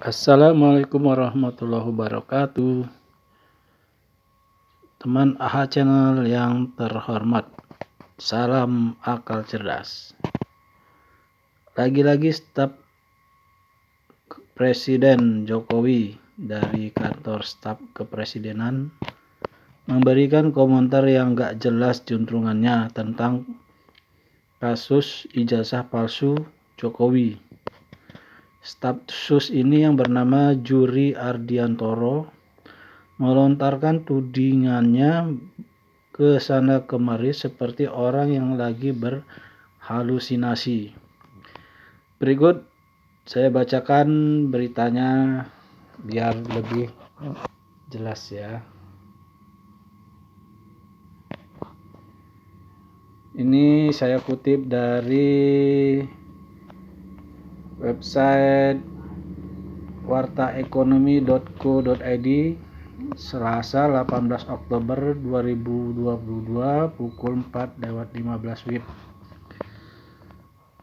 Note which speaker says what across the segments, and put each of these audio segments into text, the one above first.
Speaker 1: Assalamualaikum warahmatullahi wabarakatuh. Teman AHA Channel yang terhormat, salam akal cerdas. Lagi-lagi staf Presiden Jokowi dari kantor staf kepresidenan memberikan komentar yang gak jelas juntrungannya tentang kasus ijazah palsu Jokowi. Staf sus ini yang bernama Juri Ardiantoro melontarkan tudingannya ke sana kemari seperti orang yang lagi berhalusinasi. Berikut saya bacakan beritanya biar lebih jelas ya. Ini saya kutip dari website wartaekonomi.co.id Selasa 18 Oktober 2022 pukul 4:15 WIB.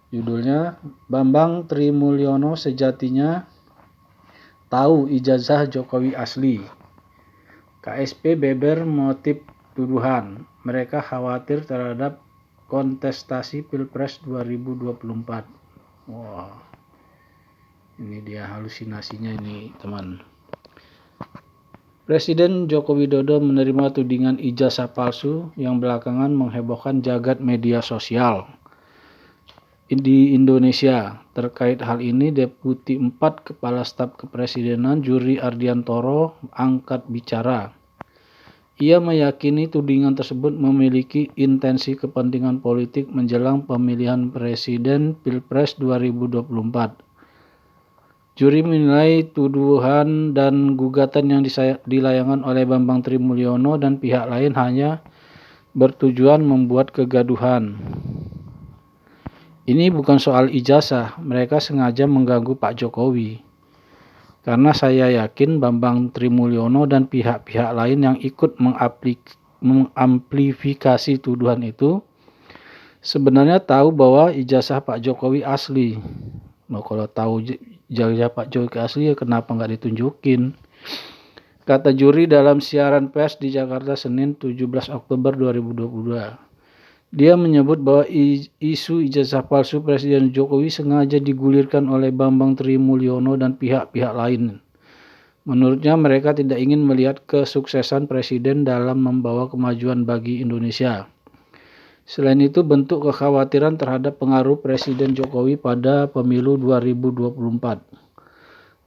Speaker 1: Judulnya, Bambang Trimulyono sejatinya tahu ijazah Jokowi asli. KSP beber motif tuduhan. Mereka khawatir terhadap kontestasi Pilpres 2024. Wah, ini dia halusinasinya ini teman. Presiden Joko Widodo menerima tudingan ijazah palsu yang belakangan menghebohkan jagat media sosial di Indonesia. Terkait hal ini, Deputi 4 Kepala Staf Kepresidenan Juri Ardiantoro angkat bicara. Ia meyakini tudingan tersebut memiliki intensi kepentingan politik menjelang pemilihan presiden Pilpres 2024. Juri menilai tuduhan dan gugatan yang dilayangkan oleh Bambang Trimulyono dan pihak lain hanya bertujuan membuat kegaduhan. Ini bukan soal ijazah, mereka sengaja mengganggu Pak Jokowi. Karena saya yakin Bambang Trimulyono dan pihak-pihak lain yang ikut mengamplifikasi tuduhan itu sebenarnya tahu bahwa ijazah Pak Jokowi asli. Nah, kalau tahu ijazah Pak Jokowi asli ya kenapa nggak ditunjukin? Kata juri dalam siaran pers di Jakarta Senin 17 Oktober 2022. Dia menyebut bahwa isu ijazah palsu Presiden Jokowi sengaja digulirkan oleh Bambang Trimulyono dan pihak-pihak lain. Menurutnya mereka tidak ingin melihat kesuksesan Presiden dalam membawa kemajuan bagi Indonesia. Selain itu, bentuk kekhawatiran terhadap pengaruh Presiden Jokowi pada pemilu 2024.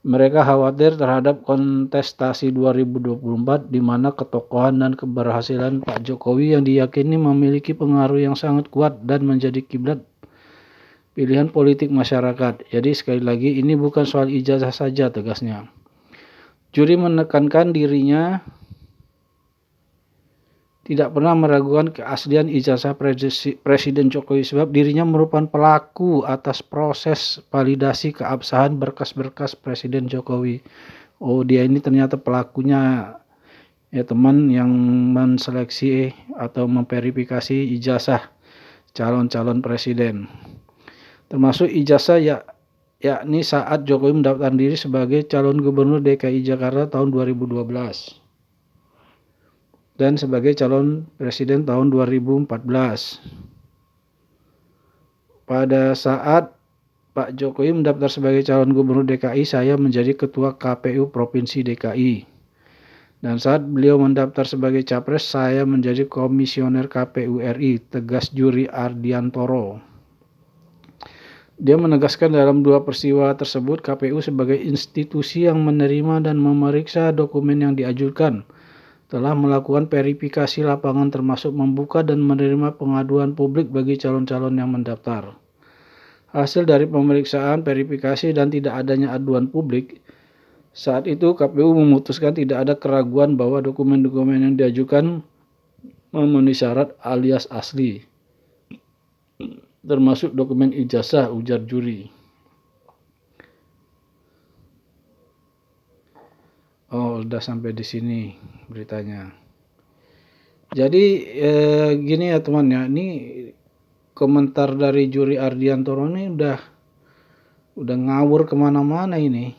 Speaker 1: Mereka khawatir terhadap kontestasi 2024 di mana ketokohan dan keberhasilan Pak Jokowi yang diyakini memiliki pengaruh yang sangat kuat dan menjadi kiblat pilihan politik masyarakat. Jadi sekali lagi ini bukan soal ijazah saja, tegasnya. Juri menekankan dirinya tidak pernah meragukan keaslian ijazah Presiden Jokowi sebab dirinya merupakan pelaku atas proses validasi keabsahan berkas-berkas Presiden Jokowi. Oh, dia ini ternyata pelakunya ya teman yang menseleksi atau memverifikasi ijazah calon-calon presiden. Termasuk ijazah yakni saat Jokowi mendaftarkan diri sebagai calon gubernur DKI Jakarta tahun 2012. Dan sebagai calon presiden tahun 2014. Pada saat Pak Jokowi mendaftar sebagai calon gubernur DKI, saya menjadi ketua KPU Provinsi DKI. Dan saat beliau mendaftar sebagai capres, saya menjadi komisioner KPU RI, tegas Juri Ardiantoro. Dia menegaskan dalam dua peristiwa tersebut, KPU sebagai institusi yang menerima dan memeriksa dokumen yang diajukan, telah melakukan verifikasi lapangan termasuk membuka dan menerima pengaduan publik bagi calon-calon yang mendaftar. Hasil dari pemeriksaan, verifikasi, dan tidak adanya aduan publik, saat itu KPU memutuskan tidak ada keraguan bahwa dokumen-dokumen yang diajukan memenuhi syarat alias asli, termasuk dokumen ijazah, ujar juri. Oh, udah sampai di sini beritanya. Jadi gini ya teman ya, ini komentar dari Juri Ardiantoro ini udah ngawur kemana-mana ini.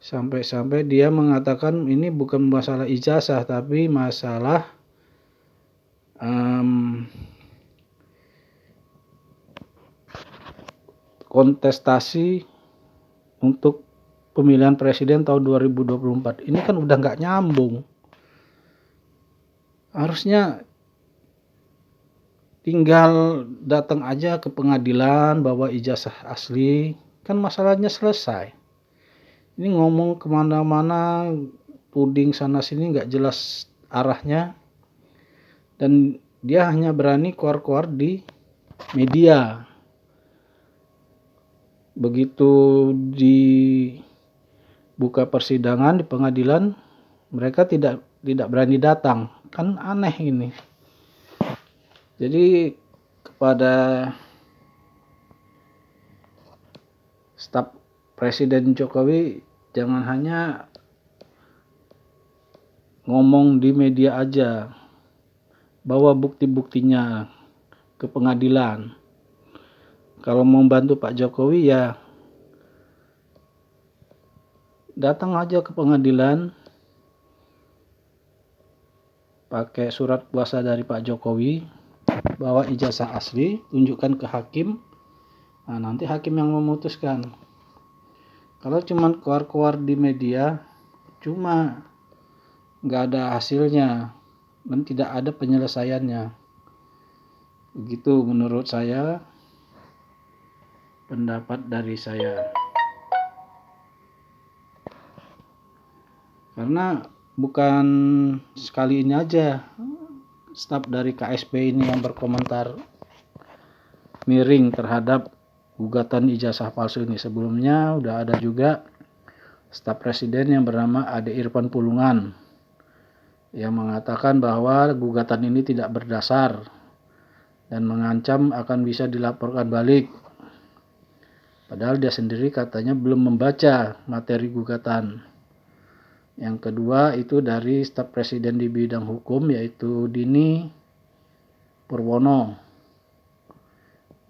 Speaker 1: Sampai-sampai dia mengatakan ini bukan masalah ijazah tapi masalah kontestasi untuk pemilihan presiden tahun 2024. Ini kan udah nggak nyambung. Harusnya tinggal datang aja ke pengadilan bawa ijazah asli, kan masalahnya selesai. Ini ngomong kemana-mana, tuding sana sini nggak jelas arahnya, dan dia hanya berani keluar-keluar di media. Begitu dibuka persidangan di pengadilan, mereka tidak berani datang, kan aneh ini. Jadi kepada staf Presiden Jokowi, jangan hanya ngomong di media aja, bawa bukti-buktinya ke pengadilan. Kalau mau bantu Pak Jokowi ya datang aja ke pengadilan, pakai surat kuasa dari Pak Jokowi, bawa ijazah asli, tunjukkan ke hakim. Nah, nanti hakim yang memutuskan. Kalau cuma keluar-keluar di media, cuma nggak ada hasilnya dan tidak ada penyelesaiannya. Begitu menurut saya, pendapat dari saya. Karena bukan sekali ini aja staf dari KSP ini yang berkomentar miring terhadap gugatan ijazah palsu ini. Sebelumnya udah ada juga staf presiden yang bernama Ade Irfan Pulungan yang mengatakan bahwa gugatan ini tidak berdasar dan mengancam akan bisa dilaporkan balik. Padahal dia sendiri katanya belum membaca materi gugatan. Yang kedua itu dari staf presiden di bidang hukum, yaitu Dini Purwono.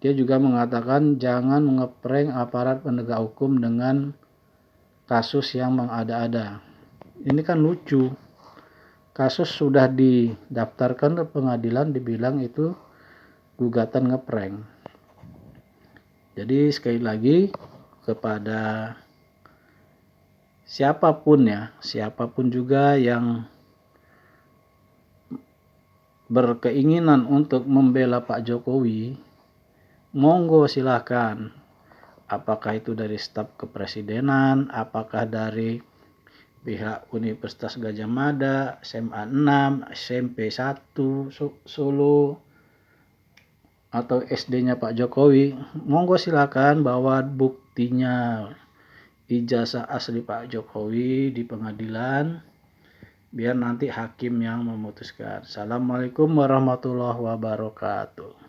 Speaker 1: Dia juga mengatakan jangan ngeprank aparat penegak hukum dengan kasus yang mengada-ada. Ini kan lucu. Kasus sudah didaftarkan ke pengadilan, dibilang itu gugatan ngeprank. Jadi sekali lagi kepada siapapun juga yang berkeinginan untuk membela Pak Jokowi, monggo silakan. Apakah itu dari staf kepresidenan, apakah dari pihak Universitas Gadjah Mada, SMA 6, SMP 1 Solo, atau SD-nya Pak Jokowi, monggo silakan bawa buktinya ijazah asli Pak Jokowi di pengadilan, biar nanti hakim yang memutuskan. Assalamualaikum warahmatullahi wabarakatuh.